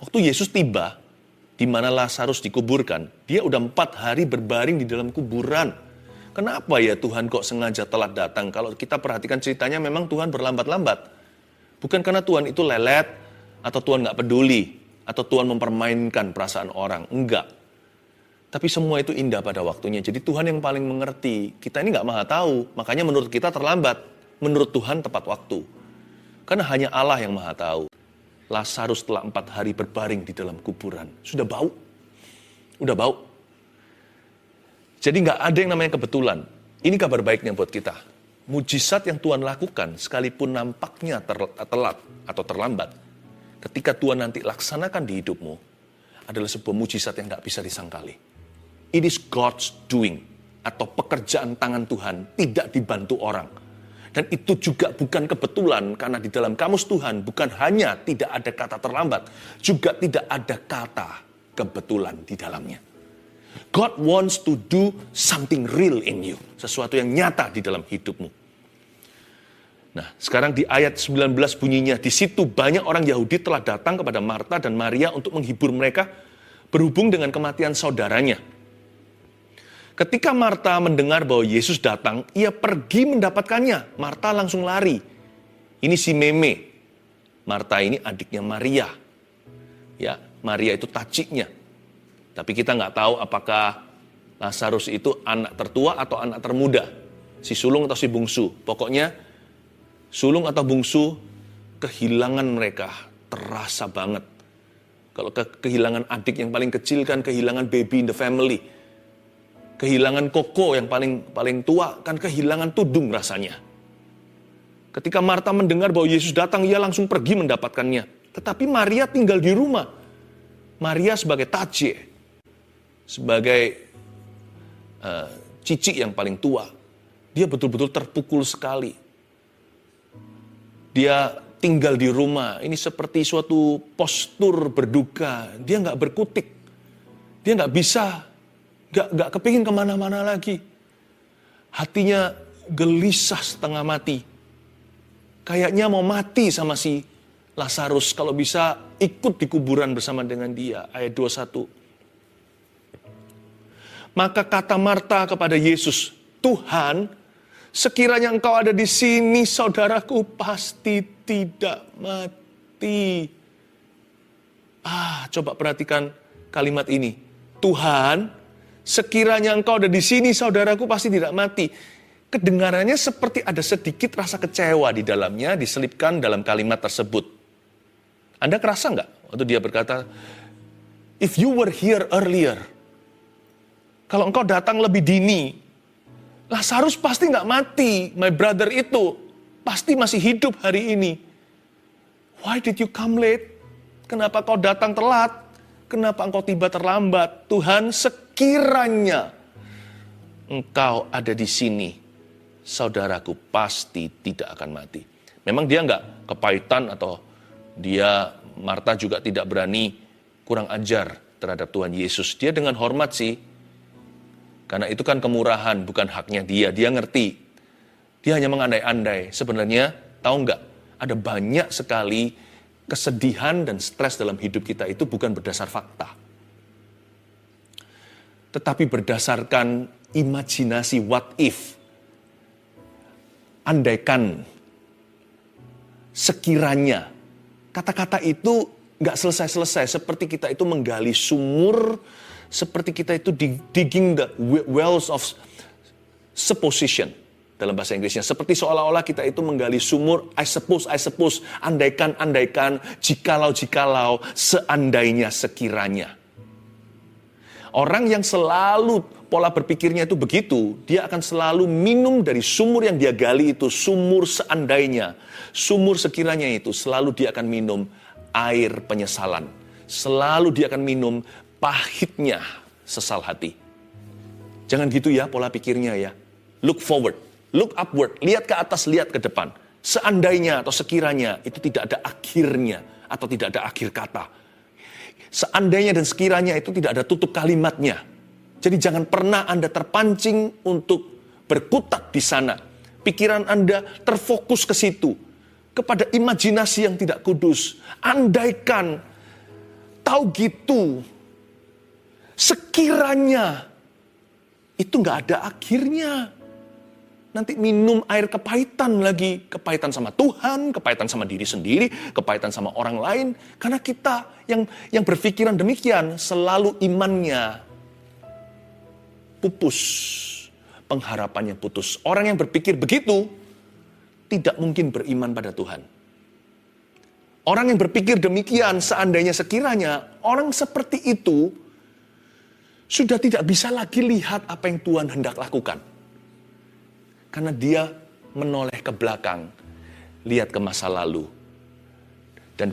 Waktu Yesus tiba, di mana Lazarus dikuburkan, dia udah 4 hari berbaring di dalam kuburan. Kenapa ya Tuhan kok sengaja telat datang? Kalau kita perhatikan ceritanya memang Tuhan berlambat-lambat. Bukan karena Tuhan itu lelet, atau Tuhan nggak peduli, atau Tuhan mempermainkan perasaan orang. Enggak. Tapi semua itu indah pada waktunya. Jadi Tuhan yang paling mengerti. Kita ini nggak maha tahu, makanya menurut kita terlambat. Menurut Tuhan tepat waktu. Karena hanya Allah yang maha tahu. Lazarus setelah 4 hari berbaring di dalam kuburan. Sudah bau. Udah bau. Jadi nggak ada yang namanya kebetulan. Ini kabar baiknya buat kita. Mujizat yang Tuhan lakukan, sekalipun nampaknya telat atau terlambat, ketika Tuhan nanti laksanakan di hidupmu, adalah sebuah mujizat yang nggak bisa disangkali. It is God's doing, atau pekerjaan tangan Tuhan, tidak dibantu orang. Dan itu juga bukan kebetulan, karena di dalam kamus Tuhan bukan hanya tidak ada kata terlambat, juga tidak ada kata kebetulan di dalamnya. God wants to do something real in you, sesuatu yang nyata di dalam hidupmu. Nah, sekarang di ayat 19 bunyinya, di situ banyak orang Yahudi telah datang kepada Marta dan Maria untuk menghibur mereka berhubung dengan kematian saudaranya. Ketika Marta mendengar bahwa Yesus datang, ia pergi mendapatkannya. Marta langsung lari. Ini si Meme. Marta ini adiknya Maria. Ya, Maria itu taciknya. Tapi kita nggak tahu apakah Lazarus itu anak tertua atau anak termuda. Si sulung atau si bungsu. Pokoknya sulung atau bungsu, kehilangan mereka terasa banget. Kalau kehilangan adik yang paling kecil kan kehilangan baby in the family. Kehilangan koko yang paling tua kan kehilangan tudung rasanya. Ketika Marta mendengar bahwa Yesus datang, ia langsung pergi mendapatkannya. Tetapi Maria tinggal di rumah. Maria sebagai taje, sebagai cici yang paling tua, dia betul-betul terpukul sekali. Dia tinggal di rumah, ini seperti suatu postur berduka. Dia nggak berkutik, dia nggak bisa, nggak kepingin kemana-mana lagi. Hatinya gelisah setengah mati. Kayaknya mau mati sama si Lazarus, kalau bisa ikut di kuburan bersama dengan dia. Ayat 21. Maka kata Marta kepada Yesus, Tuhan, sekiranya engkau ada di sini, saudaraku pasti tidak mati. Coba perhatikan kalimat ini. Tuhan, sekiranya engkau ada di sini, saudaraku pasti tidak mati. Kedengarannya seperti ada sedikit rasa kecewa di dalamnya, diselipkan dalam kalimat tersebut. Anda kerasa nggak waktu dia berkata, if you were here earlier, kalau engkau datang lebih dini, Lazarus pasti nggak mati. My brother itu pasti masih hidup hari ini. Why did you come late? Kenapa kau datang telat? Kenapa engkau tiba terlambat? Tuhan, sekiranya engkau ada di sini, saudaraku pasti tidak akan mati. Memang dia nggak kepahitan atau Marta juga tidak berani kurang ajar terhadap Tuhan Yesus. Dia dengan hormat sih. Karena itu kan kemurahan, bukan haknya dia. Dia ngerti. Dia hanya mengandai-andai. Sebenarnya, tahu nggak? Ada banyak sekali kesedihan dan stres dalam hidup kita itu bukan berdasar fakta. Tetapi berdasarkan imajinasi what if. Andaikan, sekiranya. Kata-kata itu nggak selesai-selesai. Seperti kita itu menggali sumur, seperti kita itu digging the wells of supposition dalam bahasa Inggrisnya. Seperti seolah-olah kita itu menggali sumur, I suppose, andaikan, jikalau, seandainya, sekiranya. Orang yang selalu pola berpikirnya itu begitu, dia akan selalu minum dari sumur yang dia gali itu, sumur seandainya, sumur sekiranya itu, selalu dia akan minum air penyesalan. Selalu dia akan minum pahitnya sesal hati. Jangan gitu ya pola pikirnya ya. Look forward, look upward, lihat ke atas, lihat ke depan. Seandainya atau sekiranya itu tidak ada akhirnya atau tidak ada akhir kata. Seandainya dan sekiranya itu tidak ada tutup kalimatnya. Jadi jangan pernah Anda terpancing untuk berkutat di sana. Pikiran Anda terfokus ke situ. Kepada imajinasi yang tidak kudus. Andaikan tahu gitu. Sekiranya itu nggak ada akhirnya. Nanti minum air kepahitan lagi. Kepahitan sama Tuhan, kepahitan sama diri sendiri, kepahitan sama orang lain. Karena kita yang berpikiran demikian, selalu imannya pupus. Pengharapannya putus. Orang yang berpikir begitu, tidak mungkin beriman pada Tuhan. Orang yang berpikir demikian, seandainya sekiranya, orang seperti itu, sudah tidak bisa lagi lihat apa yang Tuhan hendak lakukan. Karena dia menoleh ke belakang, lihat ke masa lalu. Dan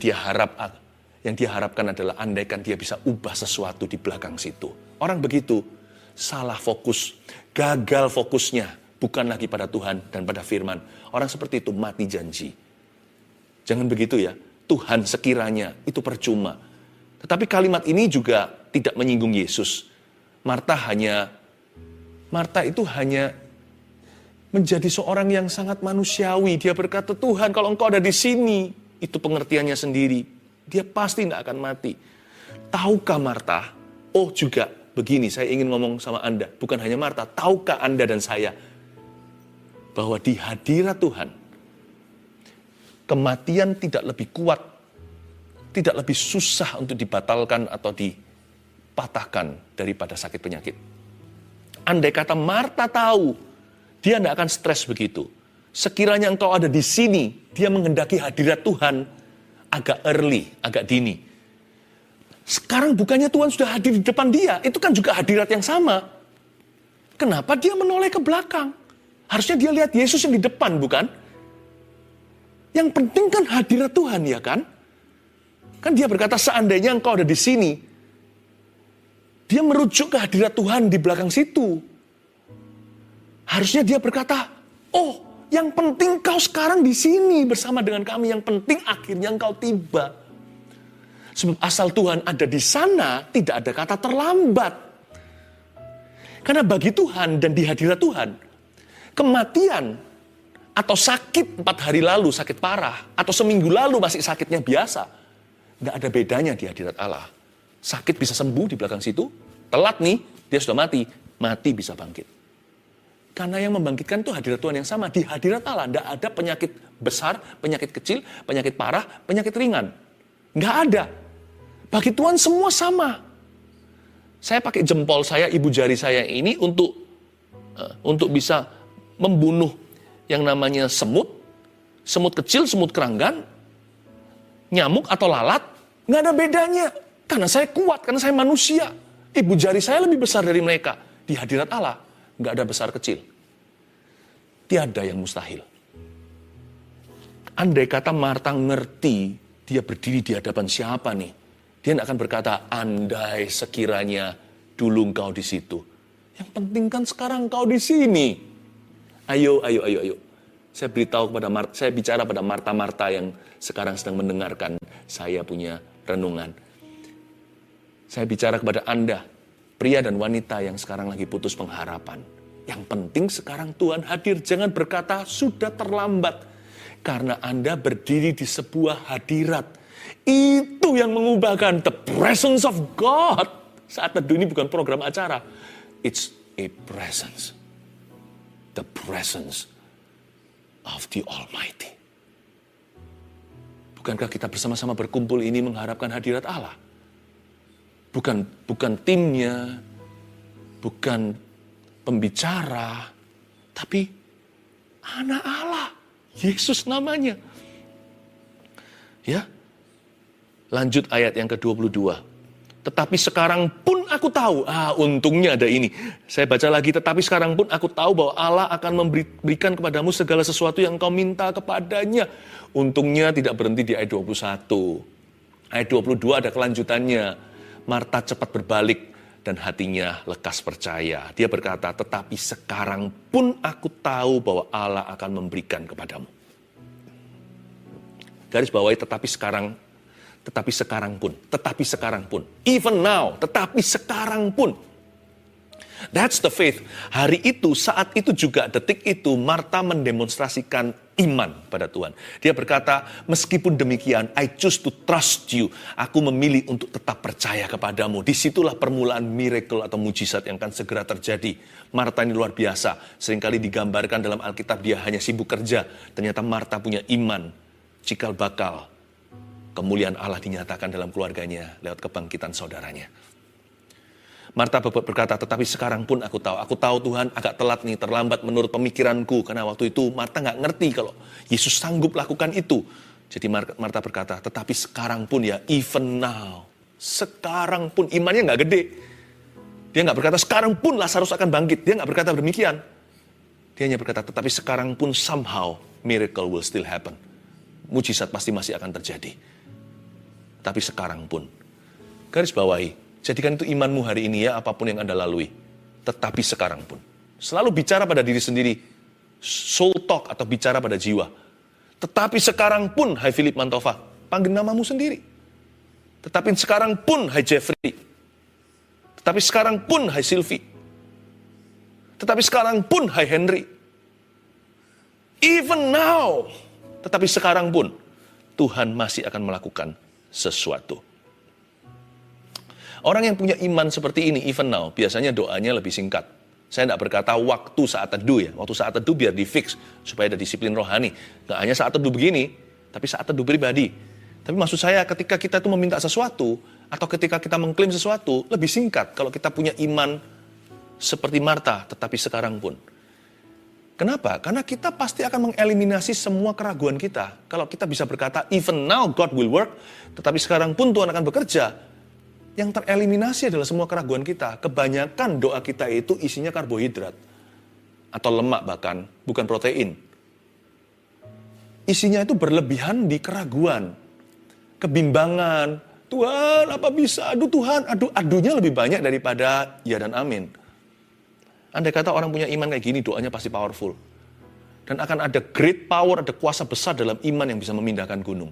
yang dia harapkan adalah andaikan dia bisa ubah sesuatu di belakang situ. Orang begitu, salah fokus, gagal fokusnya, bukan lagi pada Tuhan dan pada firman. Orang seperti itu mati janji. Jangan begitu ya, Tuhan sekiranya, itu percuma. Tetapi kalimat ini juga tidak menyinggung Yesus. Marta itu hanya menjadi seorang yang sangat manusiawi. Dia berkata, Tuhan kalau engkau ada di sini, itu pengertiannya sendiri. Dia pasti tidak akan mati. Tahukah Marta? Oh juga begini, saya ingin ngomong sama Anda. Bukan hanya Marta, tahukah Anda dan saya bahwa di hadirat Tuhan, kematian tidak lebih kuat, tidak lebih susah untuk dibatalkan atau dipatahkan daripada sakit penyakit. Andai kata Marta tahu, dia tidak akan stres begitu. Sekiranya engkau ada di sini, dia menghendaki hadirat Tuhan agak early, agak dini. Sekarang bukannya Tuhan sudah hadir di depan dia, itu kan juga hadirat yang sama. Kenapa dia menoleh ke belakang? Harusnya dia lihat Yesus yang di depan, bukan? Yang penting kan hadirat Tuhan, ya kan? Kan dia berkata, seandainya engkau ada di sini, dia merujuk ke hadirat Tuhan di belakang situ. Harusnya dia berkata, oh, yang penting kau sekarang di sini bersama dengan kami. Yang penting akhirnya engkau tiba. Sebab asal Tuhan ada di sana, tidak ada kata terlambat. Karena bagi Tuhan dan di hadirat Tuhan, kematian atau sakit 4 hari lalu, sakit parah, atau seminggu lalu masih sakitnya biasa, nggak ada bedanya di hadirat Allah. Sakit bisa sembuh di belakang situ, telat nih, dia sudah mati bisa bangkit. Karena yang membangkitkan itu hadirat Tuhan yang sama. Di hadirat Allah tidak ada penyakit besar, penyakit kecil, penyakit parah, penyakit ringan. Nggak ada. Bagi Tuhan semua sama. Saya pakai jempol saya, ibu jari saya ini untuk bisa membunuh yang namanya semut kecil, semut keranggan, nyamuk atau lalat. Nggak ada bedanya. Karena saya kuat, karena saya manusia. Ibu jari saya lebih besar dari mereka. Di hadirat Allah nggak ada besar kecil. Tiada yang mustahil. Andai kata Marta ngerti dia berdiri di hadapan siapa nih, dia tidak akan berkata, andai sekiranya dulu engkau di situ. Yang penting kan sekarang engkau di sini. Ayo. Saya bicara pada Marta-Marta yang sekarang sedang mendengarkan saya punya renungan. Saya bicara kepada Anda, pria dan wanita yang sekarang lagi putus pengharapan. Yang penting sekarang Tuhan hadir. Jangan berkata sudah terlambat. Karena Anda berdiri di sebuah hadirat. Itu yang mengubahkan the presence of God. Saat teduh ini bukan program acara. It's a presence. The presence of the Almighty. Bukankah kita bersama-sama berkumpul ini mengharapkan hadirat Allah? Bukan timnya, bukan pembicara, tapi anak Allah, Yesus namanya. Ya, lanjut ayat yang ke-22. Tetapi sekarang pun aku tahu, untungnya ada ini. Saya baca lagi, tetapi sekarang pun aku tahu bahwa Allah akan memberikan kepadamu segala sesuatu yang kau minta kepadanya. Untungnya tidak berhenti di ayat 21. Ayat 22 ada kelanjutannya. Marta cepat berbalik dan hatinya lekas percaya. Dia berkata, tetapi sekarang pun aku tahu bahwa Allah akan memberikan kepadamu. Garis bawahi tetapi sekarang pun. Even now, tetapi sekarang pun. That's the faith. Hari itu, saat itu juga, detik itu, Marta mendemonstrasikan iman pada Tuhan. Dia berkata, meskipun demikian, I choose to trust you. Aku memilih untuk tetap percaya kepadamu. Disitulah permulaan miracle atau mujizat yang akan segera terjadi. Marta ini luar biasa. Seringkali digambarkan dalam Alkitab dia hanya sibuk kerja. Ternyata Marta punya iman. Cikal bakal kemuliaan Allah dinyatakan dalam keluarganya lewat kebangkitan saudaranya. Marta berkata, tetapi sekarang pun aku tahu Tuhan agak telat nih, terlambat menurut pemikiranku. Karena waktu itu Marta nggak ngerti kalau Yesus sanggup lakukan itu. Jadi Marta berkata, tetapi sekarang pun ya, even now. Sekarang pun, imannya nggak gede. Dia nggak berkata, sekarang pun Lazarus akan bangkit. Dia nggak berkata demikian. Dia hanya berkata, tetapi sekarang pun somehow miracle will still happen. Mujizat pasti masih akan terjadi. Tapi sekarang pun. Garis bawahi. Jadikan itu imanmu hari ini ya, apapun yang Anda lalui. Tetapi sekarang pun. Selalu bicara pada diri sendiri. Soul talk atau bicara pada jiwa. Tetapi sekarang pun, hai Philip Mantova, panggil namamu sendiri. Tetapi sekarang pun, hai Jeffrey. Tetapi sekarang pun, hai Sylvie. Tetapi sekarang pun, hai Henry. Even now. Tetapi sekarang pun, Tuhan masih akan melakukan sesuatu. Orang yang punya iman seperti ini, even now, biasanya doanya lebih singkat. Saya tidak berkata waktu saat teduh ya. Waktu saat teduh biar di fix, supaya ada disiplin rohani. Nggak hanya saat teduh begini, tapi saat teduh pribadi. Tapi maksud saya ketika kita itu meminta sesuatu, atau ketika kita mengklaim sesuatu, lebih singkat kalau kita punya iman seperti Marta, tetapi sekarang pun. Kenapa? Karena kita pasti akan mengeliminasi semua keraguan kita. Kalau kita bisa berkata, even now God will work, tetapi sekarang pun Tuhan akan bekerja. Yang tereliminasi adalah semua keraguan kita. Kebanyakan doa kita itu isinya karbohidrat. Atau lemak bahkan, bukan protein. Isinya itu berlebihan di keraguan. Kebimbangan. Tuhan, apa bisa? Aduh Tuhan, aduhnya lebih banyak daripada ya dan amin. Andai kata orang punya iman kayak gini, doanya pasti powerful. Dan akan ada great power, ada kuasa besar dalam iman yang bisa memindahkan gunung.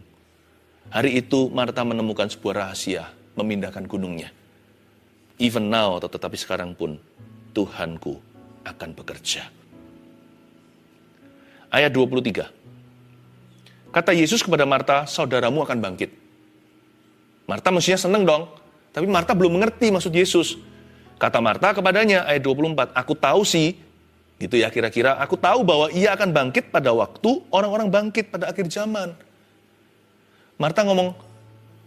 Hari itu Marta menemukan sebuah rahasia, memindahkan gunungnya. Even now, tetapi sekarang pun, Tuhanku akan bekerja. Ayat 23. Kata Yesus kepada Marta, saudaramu akan bangkit. Marta mestinya senang dong, tapi Marta belum mengerti maksud Yesus. Kata Marta kepadanya, ayat 24, aku tahu sih, gitu ya kira-kira, aku tahu bahwa ia akan bangkit pada waktu orang-orang bangkit pada akhir zaman. Marta ngomong,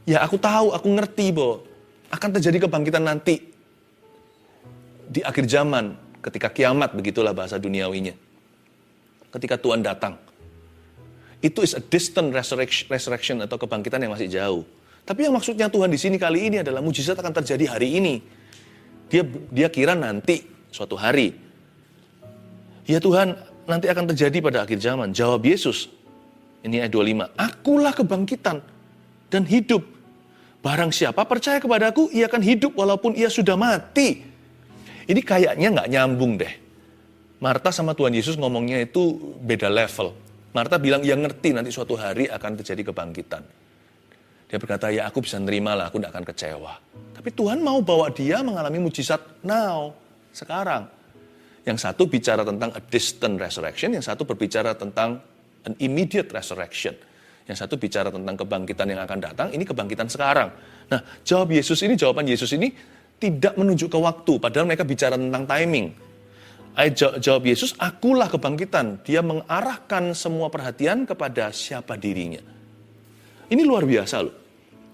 ya aku tahu, aku ngerti bahwa akan terjadi kebangkitan nanti di akhir zaman, ketika kiamat, begitulah bahasa duniawinya. Ketika Tuhan datang. Itu is a distant resurrection atau kebangkitan yang masih jauh. Tapi yang maksudnya Tuhan di sini kali ini adalah mujizat akan terjadi hari ini. Dia kira nanti suatu hari. Ya Tuhan, nanti akan terjadi pada akhir zaman. Jawab Yesus. Ini ayat 25. Akulah kebangkitan dan hidup. Barang siapa percaya kepadaku, ia akan hidup walaupun ia sudah mati. Ini kayaknya nggak nyambung deh. Marta sama Tuhan Yesus ngomongnya itu beda level. Marta bilang, ia ngerti nanti suatu hari akan terjadi kebangkitan. Dia berkata, ya aku bisa nerima lah, aku tidak akan kecewa. Tapi Tuhan mau bawa dia mengalami mujizat now, sekarang. Yang satu bicara tentang a distant resurrection, yang satu berbicara tentang an immediate resurrection. Yang satu bicara tentang kebangkitan yang akan datang, ini kebangkitan sekarang. Nah, jawaban Yesus ini tidak menunjuk ke waktu, padahal mereka bicara tentang timing. Jawab Yesus, akulah kebangkitan. Dia mengarahkan semua perhatian kepada siapa dirinya. Ini luar biasa loh.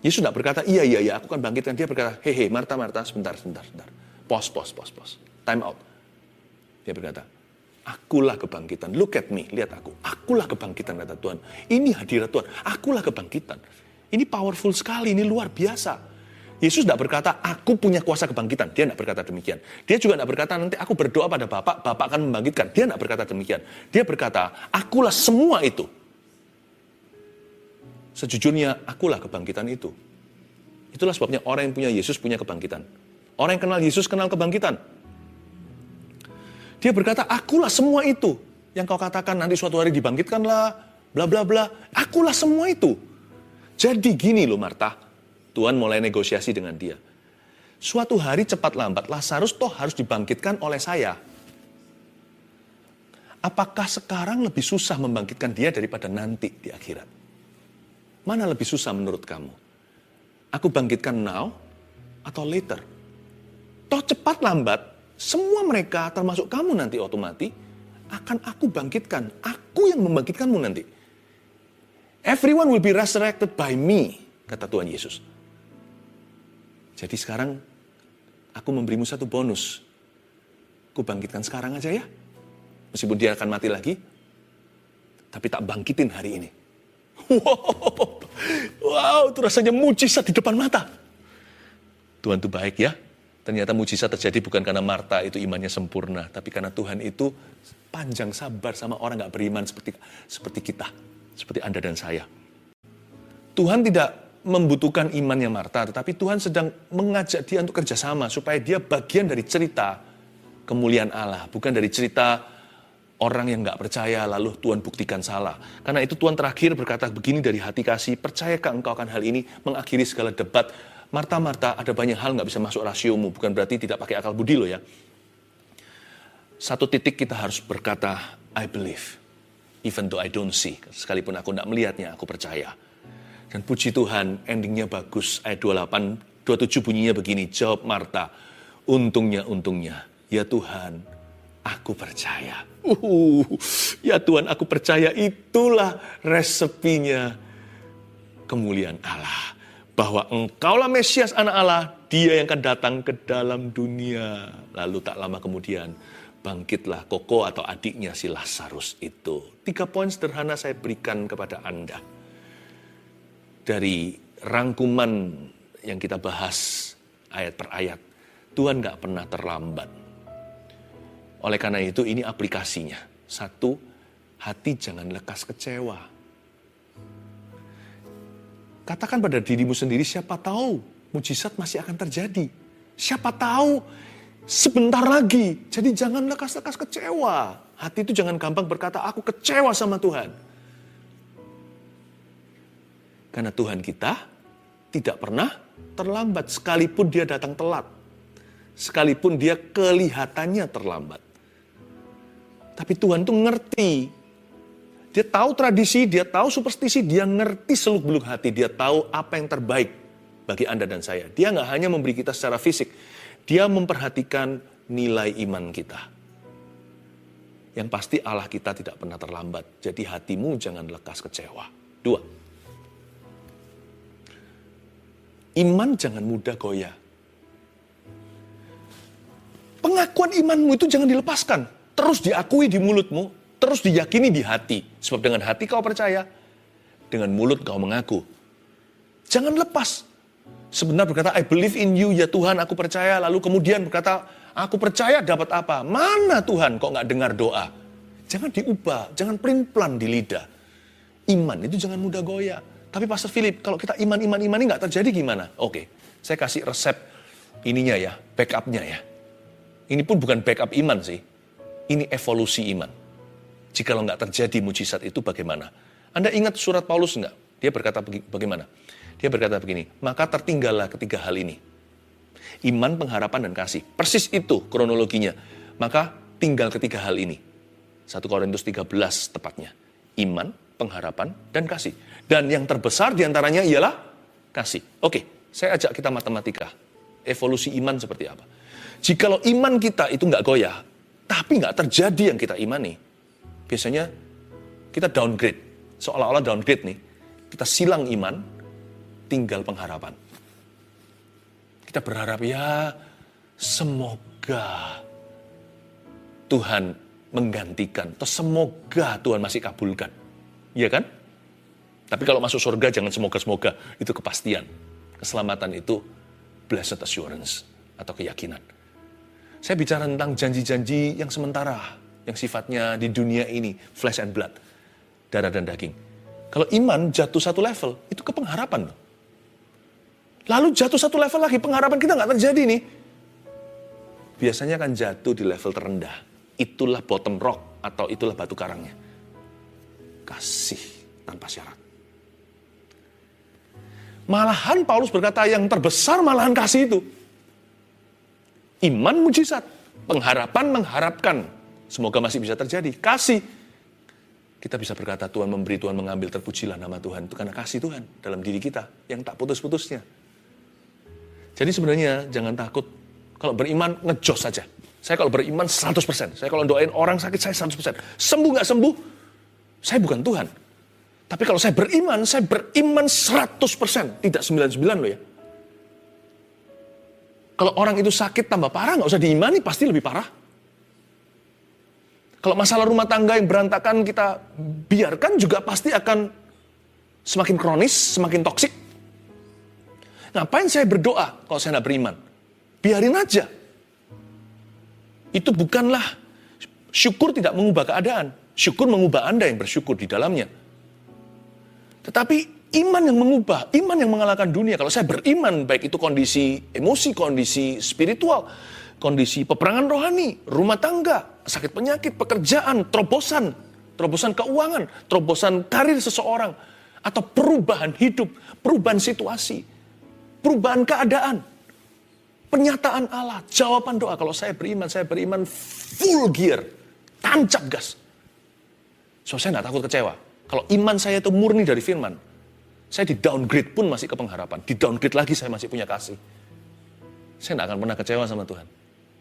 Yesus tidak berkata, iya, aku akan bangkitkan. Dia berkata, hei, Marta, sebentar. Pause. Time out. Dia berkata, akulah kebangkitan. Look at me, lihat aku. Akulah kebangkitan, kata Tuhan. Ini hadirat Tuhan. Akulah kebangkitan. Ini powerful sekali, ini luar biasa. Yesus tidak berkata, aku punya kuasa kebangkitan. Dia tidak berkata demikian. Dia juga tidak berkata, nanti aku berdoa pada Bapak akan membangkitkan. Dia tidak berkata demikian. Dia berkata, akulah semua itu. Sejujurnya, akulah kebangkitan itu. Itulah sebabnya orang yang punya Yesus punya kebangkitan. Orang yang kenal Yesus kenal kebangkitan. Dia berkata, akulah semua itu. Yang kau katakan nanti suatu hari dibangkitkanlah, bla bla bla. Akulah semua itu. Jadi gini loh Marta. Tuhan mulai negosiasi dengan dia. Suatu hari cepat lambat, Lazarus toh harus dibangkitkan oleh saya. Apakah sekarang lebih susah membangkitkan dia daripada nanti di akhirat? Mana lebih susah menurut kamu? Aku bangkitkan now atau later? Toh cepat lambat, semua mereka termasuk kamu nanti otomatis akan aku bangkitkan. Aku yang membangkitkanmu nanti. Everyone will be resurrected by me, kata Tuhan Yesus. Jadi sekarang aku memberimu satu bonus. Aku bangkitkan sekarang aja ya. Meskipun dia akan mati lagi, tapi tak bangkitin hari ini. Wow, itu rasanya mujizat di depan mata. Tuhan itu baik ya. Ternyata mujizat terjadi bukan karena Marta itu imannya sempurna, tapi karena Tuhan itu panjang sabar sama orang gak beriman seperti kita, seperti Anda dan saya. Tuhan tidak membutuhkan imannya Marta, tetapi Tuhan sedang mengajak dia untuk kerjasama supaya dia bagian dari cerita kemuliaan Allah, bukan dari cerita orang yang gak percaya lalu Tuhan buktikan salah. Karena itu Tuhan terakhir berkata begini dari hati kasih, percayakah engkau akan hal ini, mengakhiri segala debat. Marta, Marta, ada banyak hal gak bisa masuk rasiomu, bukan berarti tidak pakai akal budi loh ya. Satu titik kita harus berkata, I believe, even though I don't see. Sekalipun aku gak melihatnya, aku percaya. Dan puji Tuhan, endingnya bagus. Ayat 28, 27 bunyinya begini. Jawab Marta, untungnya, ya Tuhan, aku percaya. Ya Tuhan, aku percaya, itulah resepinya kemuliaan Allah. Bahwa engkaulah Mesias anak Allah, dia yang akan datang ke dalam dunia. Lalu tak lama kemudian, bangkitlah Koko atau adiknya si Lazarus itu. 3 poin sederhana saya berikan kepada Anda. Dari rangkuman yang kita bahas ayat per ayat, Tuhan gak pernah terlambat. Oleh karena itu ini aplikasinya. 1, hati jangan lekas kecewa. Katakan pada dirimu sendiri, siapa tahu mujizat masih akan terjadi. Siapa tahu sebentar lagi. Jadi jangan lekas-lekas kecewa. Hati itu jangan gampang berkata, aku kecewa sama Tuhan. Karena Tuhan kita tidak pernah terlambat, sekalipun dia datang telat. Sekalipun dia kelihatannya terlambat. Tapi Tuhan tuh ngerti. Dia tahu tradisi, dia tahu superstisi, dia ngerti seluk-beluk hati. Dia tahu apa yang terbaik bagi Anda dan saya. Dia nggak hanya memberi kita secara fisik. Dia memperhatikan nilai iman kita. Yang pasti Allah kita tidak pernah terlambat. Jadi hatimu jangan lekas kecewa. 2. Iman jangan mudah goyah. Pengakuan imanmu itu jangan dilepaskan. Terus diakui di mulutmu, terus diyakini di hati. Sebab dengan hati kau percaya, dengan mulut kau mengaku. Jangan lepas. Sebenarnya berkata, I believe in you, ya Tuhan aku percaya. Lalu kemudian berkata, aku percaya dapat apa? Mana Tuhan kok gak dengar doa? Jangan diubah, jangan pelin-pelan di lidah. Iman itu jangan mudah goyah. Tapi Pastor Philip, kalau kita iman ini nggak terjadi gimana? Oke, saya kasih resep ininya ya, backupnya ya. Ini pun bukan backup iman sih, ini evolusi iman. Jikalau nggak terjadi mujizat itu bagaimana? Anda ingat surat Paulus nggak? Dia berkata bagaimana? Dia berkata begini, maka tertinggallah ketiga hal ini. Iman, pengharapan, dan kasih. Persis itu kronologinya. Maka tinggal ketiga hal ini. 1 Korintus 13 tepatnya. Iman, pengharapan, dan kasih. Dan yang terbesar diantaranya ialah kasih. Oke, saya ajak kita matematika. Evolusi iman seperti apa? Jikalau iman kita itu nggak goyah, tapi nggak terjadi yang kita imani, biasanya kita downgrade. Seolah-olah downgrade nih. Kita silang iman, tinggal pengharapan. Kita berharap ya, semoga Tuhan menggantikan. Atau semoga Tuhan masih kabulkan. Iya kan? Tapi kalau masuk surga jangan semoga-semoga. Itu kepastian. Keselamatan itu blessed assurance atau keyakinan. Saya bicara tentang janji-janji yang sementara. Yang sifatnya di dunia ini flesh and blood. Darah dan daging. Kalau iman jatuh satu level, itu ke pengharapan. Lalu jatuh satu level lagi, pengharapan kita nggak terjadi nih. Biasanya akan jatuh di level terendah. Itulah bottom rock atau itulah batu karangnya. Kasih tanpa syarat. Malahan Paulus berkata yang terbesar malahan kasih itu. Iman mujizat, pengharapan mengharapkan. Semoga masih bisa terjadi. Kasih. Kita bisa berkata Tuhan memberi, Tuhan mengambil, terpujilah nama Tuhan. Itu karena kasih Tuhan dalam diri kita yang tak putus-putusnya. Jadi sebenarnya jangan takut. Kalau beriman, ngejos saja. Saya kalau beriman 100%. Saya kalau doain orang sakit, saya 100%. Sembuh nggak sembuh, saya bukan Tuhan. Tapi kalau saya beriman 100%. Tidak 99 loh ya. Kalau orang itu sakit tambah parah, nggak usah diimani, pasti lebih parah. Kalau masalah rumah tangga yang berantakan kita biarkan juga pasti akan semakin kronis, semakin toksik. Ngapain saya berdoa kalau saya nggak beriman? Biarin aja. Itu bukanlah, syukur tidak mengubah keadaan. Syukur mengubah Anda yang bersyukur di dalamnya. Tetapi iman yang mengubah, iman yang mengalahkan dunia. Kalau saya beriman, baik itu kondisi emosi, kondisi spiritual, kondisi peperangan rohani, rumah tangga, sakit penyakit, pekerjaan, terobosan keuangan, terobosan karir seseorang, atau perubahan hidup, perubahan situasi, perubahan keadaan, penyataan Allah, jawaban doa. Kalau saya beriman full gear, tancap gas. So, saya nggak takut kecewa. Kalau iman saya itu murni dari firman, saya di downgrade pun masih ke pengharapan. Di downgrade lagi saya masih punya kasih. Saya nggak akan pernah kecewa sama Tuhan.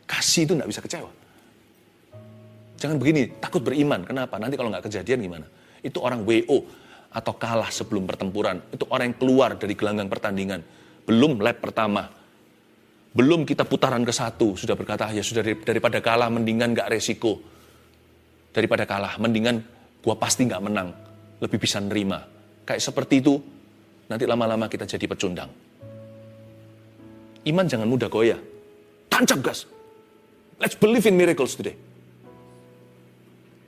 Kasih itu nggak bisa kecewa. Jangan begini, takut beriman. Kenapa? Nanti kalau nggak kejadian gimana? Itu orang WO atau kalah sebelum pertempuran. Itu orang yang keluar dari gelanggang pertandingan. Belum lap pertama. Belum kita putaran ke-1. Sudah berkata, ya sudah daripada kalah, mendingan nggak resiko. Daripada kalah, mendingan gua pasti nggak menang. Lebih bisa nerima. Kayak seperti itu, nanti lama-lama kita jadi pecundang. Iman jangan mudah goyah. Tancap gas. Let's believe in miracles today.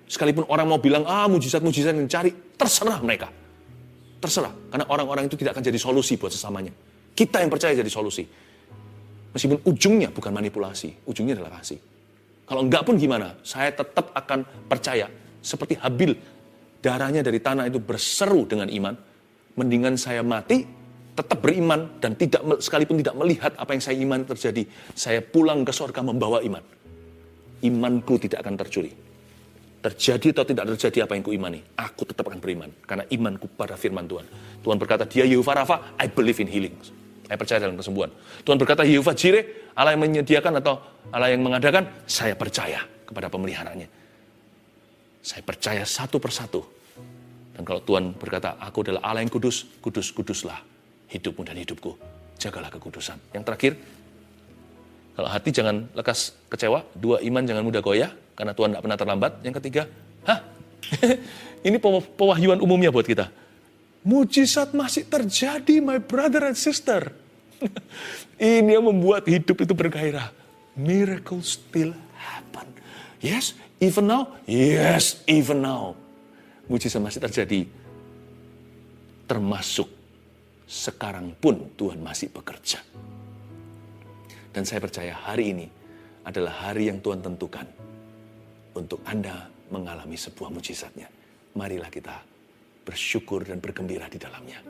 Sekalipun orang mau bilang, mujizat-mujizat yang dicari, terserah mereka. Terserah. Karena orang-orang itu tidak akan jadi solusi buat sesamanya. Kita yang percaya jadi solusi. Meskipun ujungnya bukan manipulasi, ujungnya adalah kasih. Kalau enggak pun gimana? Saya tetap akan percaya. Seperti Habil, darahnya dari tanah itu berseru dengan iman. Mendingan saya mati, tetap beriman, dan sekalipun tidak melihat apa yang saya iman terjadi. Saya pulang ke surga membawa iman. Imanku tidak akan tercuri. Terjadi atau tidak terjadi apa yang kuimani, aku tetap akan beriman. Karena imanku pada firman Tuhan. Tuhan berkata, dia Yehovah Rafa, I believe in healing. Saya percaya dalam kesembuhan. Tuhan berkata, Yehovah Jireh, Allah yang menyediakan atau Allah yang mengadakan, saya percaya kepada pemeliharaannya. Saya percaya satu persatu. Dan kalau Tuhan berkata, aku adalah Allah yang kudus, kudus-kuduslah hidupmu dan hidupku. Jagalah kekudusan. Yang terakhir, kalau hati jangan lekas kecewa. 2, iman jangan mudah goyah, karena Tuhan tidak pernah terlambat. Yang ketiga, ini pewahyuan umumnya buat kita. Mujizat masih terjadi, my brother and sister. Ini yang membuat hidup itu bergairah. Miracles still happen. Yes, even now. Yes, even now. Mujizat masih terjadi. Termasuk sekarang pun Tuhan masih bekerja. Dan saya percaya hari ini adalah hari yang Tuhan tentukan untuk Anda mengalami sebuah mujizatnya. Marilah kita bersyukur dan bergembira di dalamnya.